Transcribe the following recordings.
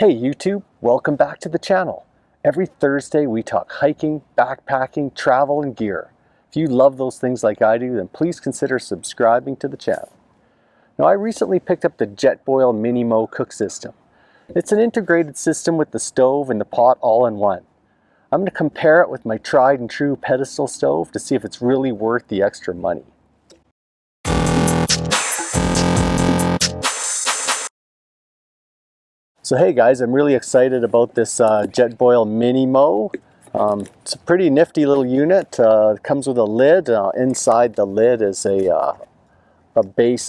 Hey YouTube, welcome back to the channel. Every Thursday we talk hiking, backpacking, travel, and gear. If you love those things like I do, then please consider subscribing to the channel. Now I recently picked up the Jetboil Minimo cook system. It's an integrated system with the stove and the pot all in one. I'm going to compare it with my tried and true pedestal stove to see if it's really worth the extra money. So hey guys, I'm really excited about this Jetboil Minimo. It's a pretty nifty little unit. It comes with a lid. Inside the lid is a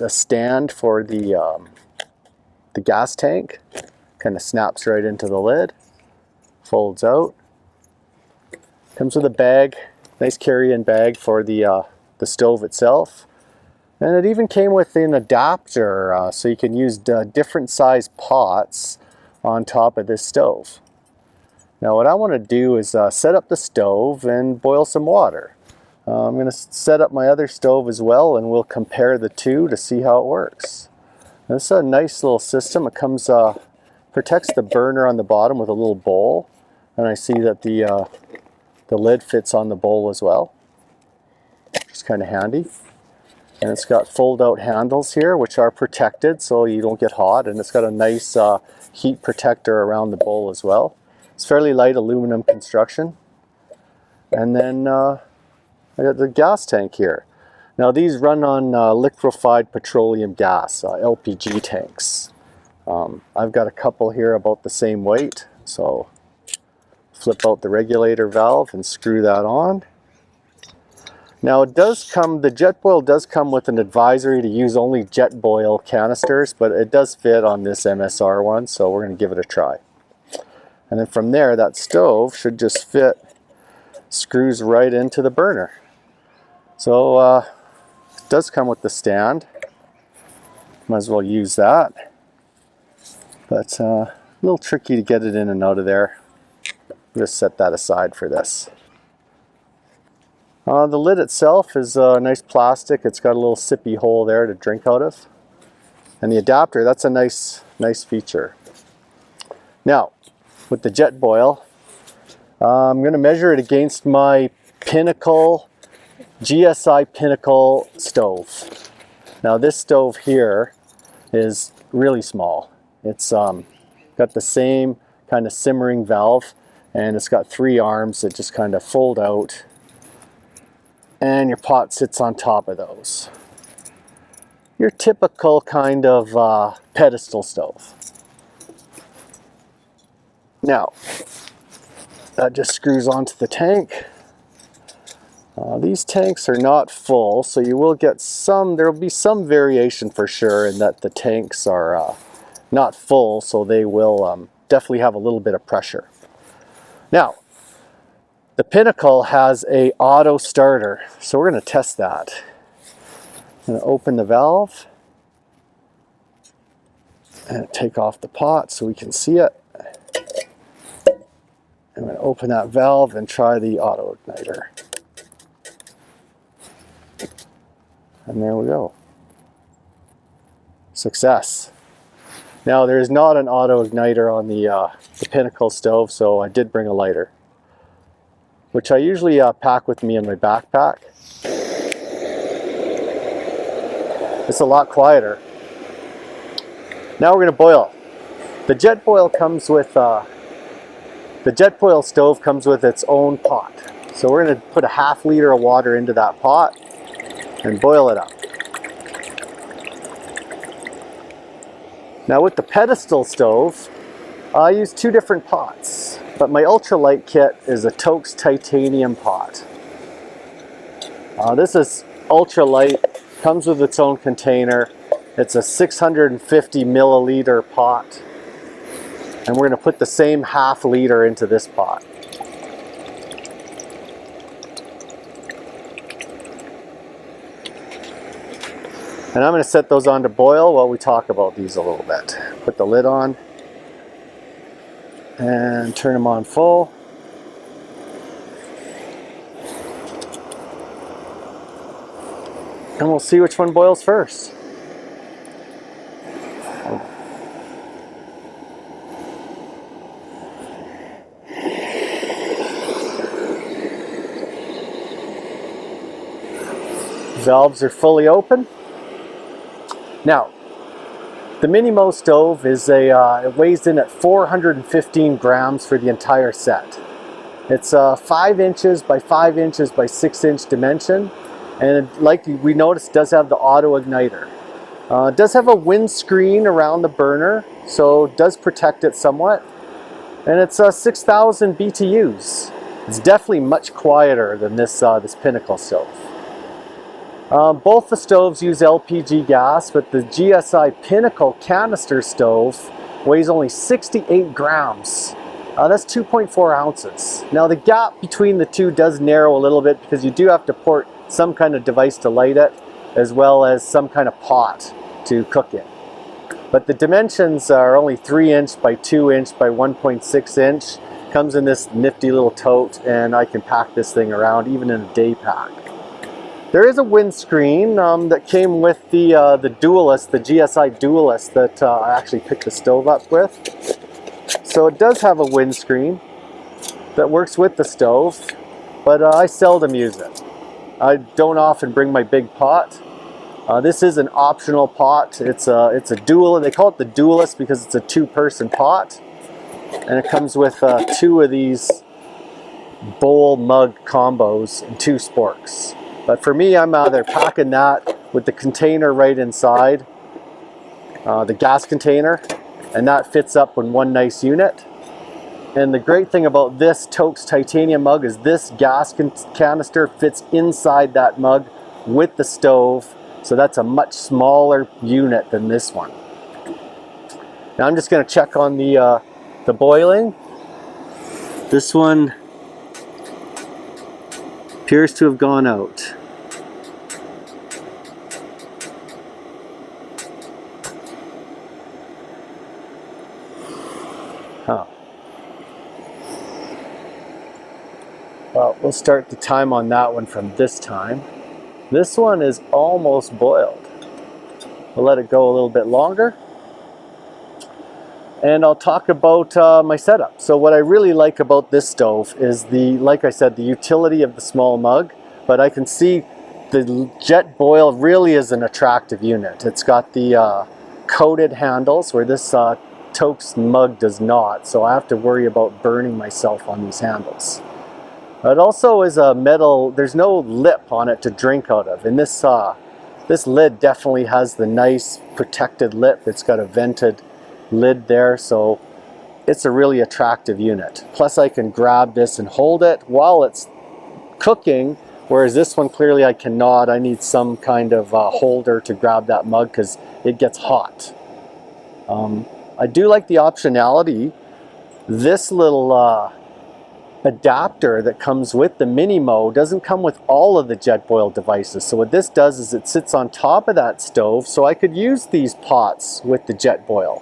stand for the gas tank. Kind of snaps right into the lid, folds out. Comes with a bag, nice carry-in bag for the stove itself. And it even came with an adapter, so you can use different size pots on top of this stove. Now what I want to do is set up the stove and boil some water. I'm going to set up my other stove as well, and we'll compare the two to see how it works. Now, this is a nice little system. It comes protects the burner on the bottom with a little bowl, and I see that the lid fits on the bowl as well. It's kind of handy. And it's got fold-out handles here, which are protected so you don't get hot, and it's got a nice heat protector around the bowl as well. It's fairly light aluminum construction. And then I got the gas tank here. Now these run on liquefied petroleum gas, LPG tanks. I've got a couple here about the same weight, so flip out the regulator valve and screw that on. Now it does come, the Jetboil does come with an advisory to use only Jetboil canisters, but it does fit on this MSR one, so we're going to give it a try. And then from there, that stove should just fit, screws right into the burner. So it does come with the stand. Might as well use that. But a little tricky to get it in and out of there. Just set that aside for this. The lid itself is nice plastic. It's got a little sippy hole there to drink out of. And the adapter, that's a nice feature. Now, with the Jetboil, I'm going to measure it against my Pinnacle, GSI Pinnacle stove. Now this stove here is really small. It's got the same kind of simmering valve, and it's got 3 arms that just kind of fold out, and your pot sits on top of those. Your typical kind of pedestal stove. Now, that just screws onto the tank. These tanks are not full, so you will get some, there will be some variation for sure in that the tanks are not full, so they will definitely have a little bit of pressure. Now, the Pinnacle has a auto starter, so we're going to test that. I'm going to open the valve and take off the pot so we can see it. I'm going to open that valve and try the auto igniter. And there we go. Success. Now there is not an auto igniter on the Pinnacle stove, so I did bring a lighter, which I usually pack with me in my backpack. It's a lot quieter. Now we're going to boil. The Jetboil comes with the Jetboil stove comes with its own pot. So we're going to put a ½ liter of water into that pot and boil it up. Now with the pedestal stove, I use 2 different pots, but my ultralight kit is a Toaks titanium pot. This is ultralight, comes with its own container. It's a 650 milliliter pot, and we're going to put the same ½ liter into this pot. And I'm going to set those on to boil while we talk about these a little bit. Put the lid on and turn them on full. And we'll see which one boils first. Valves are fully open. Now, the Minimo stove is it weighs in at 415 grams for the entire set. It's 5 inches by 5 inches by 6 inch dimension, and like we noticed, it does have the auto igniter. It does have a windscreen around the burner, so it does protect it somewhat. And it's 6,000 BTUs. It's definitely much quieter than this Pinnacle stove. Both the stoves use LPG gas, but the GSI Pinnacle canister stove weighs only 68 grams. That's 2.4 ounces. Now the gap between the two does narrow a little bit because you do have to port some kind of device to light it, as well as some kind of pot to cook in. But the dimensions are only 3 inch by 2 inch by 1.6 inch. Comes in this nifty little tote, and I can pack this thing around even in a day pack. There is a windscreen that came with the Duelist, the GSI Duelist that I actually picked the stove up with. So it does have a windscreen that works with the stove, but I seldom use it. I don't often bring my big pot. This is an optional pot. It's a dual. They call it the Duelist because it's a 2-person pot, and it comes with 2 of these bowl mug combos and 2 sporks. But for me, I'm either packing that with the container right inside, the gas container, and that fits up in one nice unit. And the great thing about this Toaks titanium mug is this gas canister fits inside that mug with the stove, so that's a much smaller unit than this one. Now I'm just going to check on the boiling. This one appears to have gone out. Huh. Well, we'll start the time on that one from this time. This one is almost boiled. We'll let it go a little bit longer. And I'll talk about my setup. So what I really like about this stove is like I said, the utility of the small mug, but I can see the Jetboil really is an attractive unit. It's got the coated handles where this Toaks mug does not, so I have to worry about burning myself on these handles. It also is a metal, there's no lip on it to drink out of, and this lid definitely has the nice protected lip. It's got a vented lid there, so it's a really attractive unit. Plus I can grab this and hold it while it's cooking, whereas this one clearly I cannot. I need some kind of holder to grab that mug because it gets hot. I do like the optionality. This little adapter that comes with the Minimo doesn't come with all of the Jetboil devices. So what this does is it sits on top of that stove, so I could use these pots with the Jetboil.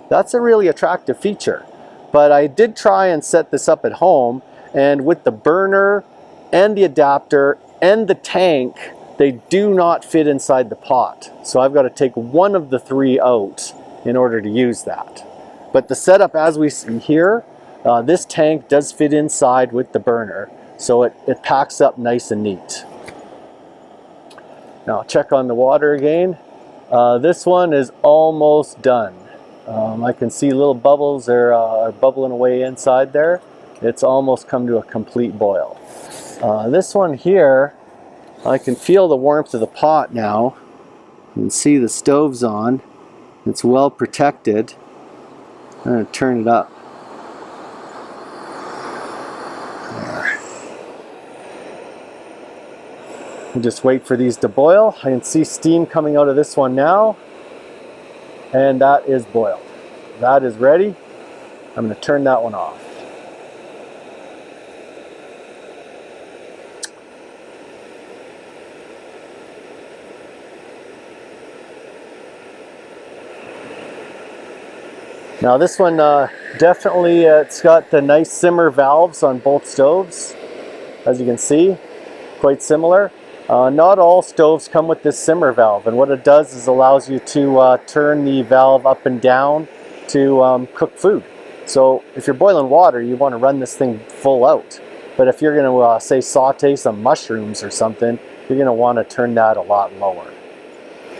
That's a really attractive feature. But I did try and set this up at home, and with the burner and the adapter and the tank, they do not fit inside the pot. So I've got to take one of the 3 out in order to use that. But the setup as we see here, this tank does fit inside with the burner, so it packs up nice and neat. Now check on the water again. This one is almost done. I can see little bubbles are bubbling away inside there. It's almost come to a complete boil. This one here, I can feel the warmth of the pot now. You can see the stove's on. It's well protected. I'm going to turn it up. And just wait for these to boil. I can see steam coming out of this one now, and that is boiled. That is ready. I'm going to turn that one off. Now this one definitely it's got the nice simmer valves on both stoves, as you can see, quite similar. Not all stoves come with this simmer valve, and what it does is allows you to turn the valve up and down to cook food. So if you're boiling water, you want to run this thing full out. But if you're going to say saute some mushrooms or something, you're going to want to turn that a lot lower.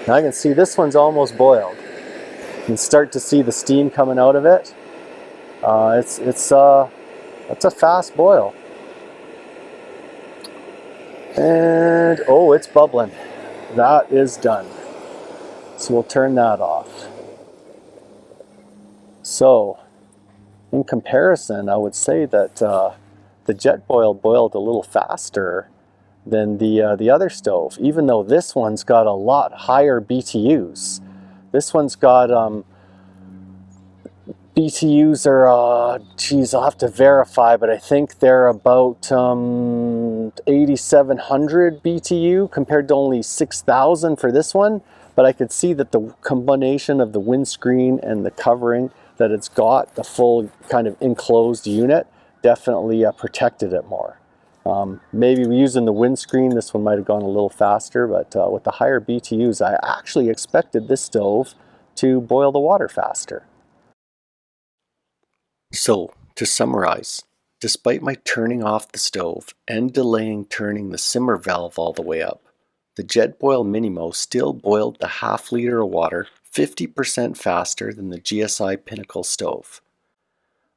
Now I can see this one's almost boiled. You can start to see the steam coming out of it. It's a fast boil. And oh, it's bubbling. That is done. So we'll turn that off. So in comparison, I would say that the Jetboil boiled a little faster than the other stove, even though this one's got a lot higher BTUs. This one's got BTUs are, geez, I'll have to verify, but I think they're about 8,700 BTU compared to only 6,000 for this one. But I could see that the combination of the windscreen and the covering that it's got, the full kind of enclosed unit, definitely protected it more. Maybe using the windscreen, this one might have gone a little faster, but with the higher BTUs, I actually expected this stove to boil the water faster. So, to summarize, despite my turning off the stove and delaying turning the simmer valve all the way up, the Jetboil Minimo still boiled the half liter of water 50% faster than the GSI Pinnacle stove.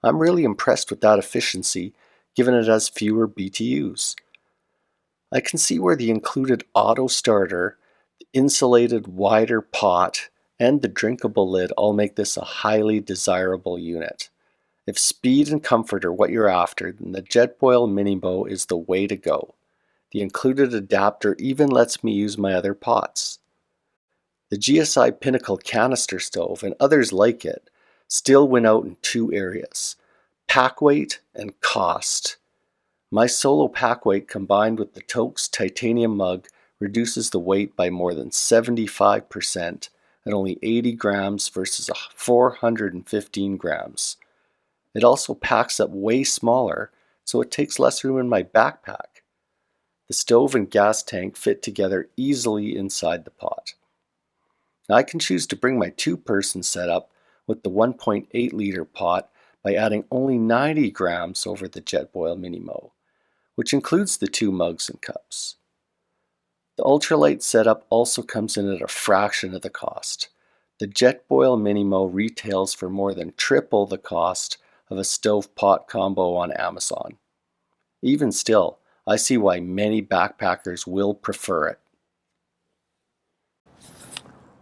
I'm really impressed with that efficiency, given it has fewer BTUs. I can see where the included auto starter, the insulated wider pot, and the drinkable lid all make this a highly desirable unit. If speed and comfort are what you're after, then the Jetboil Minimo is the way to go. The included adapter even lets me use my other pots. The GSI Pinnacle canister stove and others like it still win out in two areas: pack weight and cost. My solo pack weight combined with the Toaks titanium mug reduces the weight by more than 75% at only 80 grams versus 415 grams. It also packs up way smaller, so it takes less room in my backpack. The stove and gas tank fit together easily inside the pot. Now I can choose to bring my two-person setup with the 1.8 liter pot by adding only 90 grams over the Jetboil Minimo, which includes the two mugs and cups. The ultralight setup also comes in at a fraction of the cost. The Jetboil Minimo retails for more than triple the cost of a stove pot combo on Amazon. Even still, I see why many backpackers will prefer it.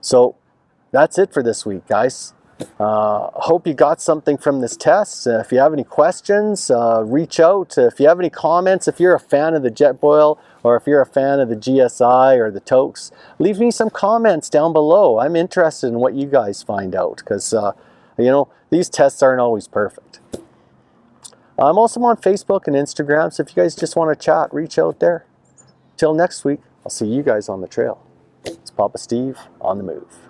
So that's it for this week, guys. Hope you got something from this test. If you have any questions, reach out. If you have any comments, if you're a fan of the Jetboil or if you're a fan of the GSI or the Toaks, leave me some comments down below. I'm interested in what you guys find out because, you know, these tests aren't always perfect. I'm also on Facebook and Instagram, so if you guys just want to chat, reach out there. Till next week, I'll see you guys on the trail. It's Papa Steve on the move.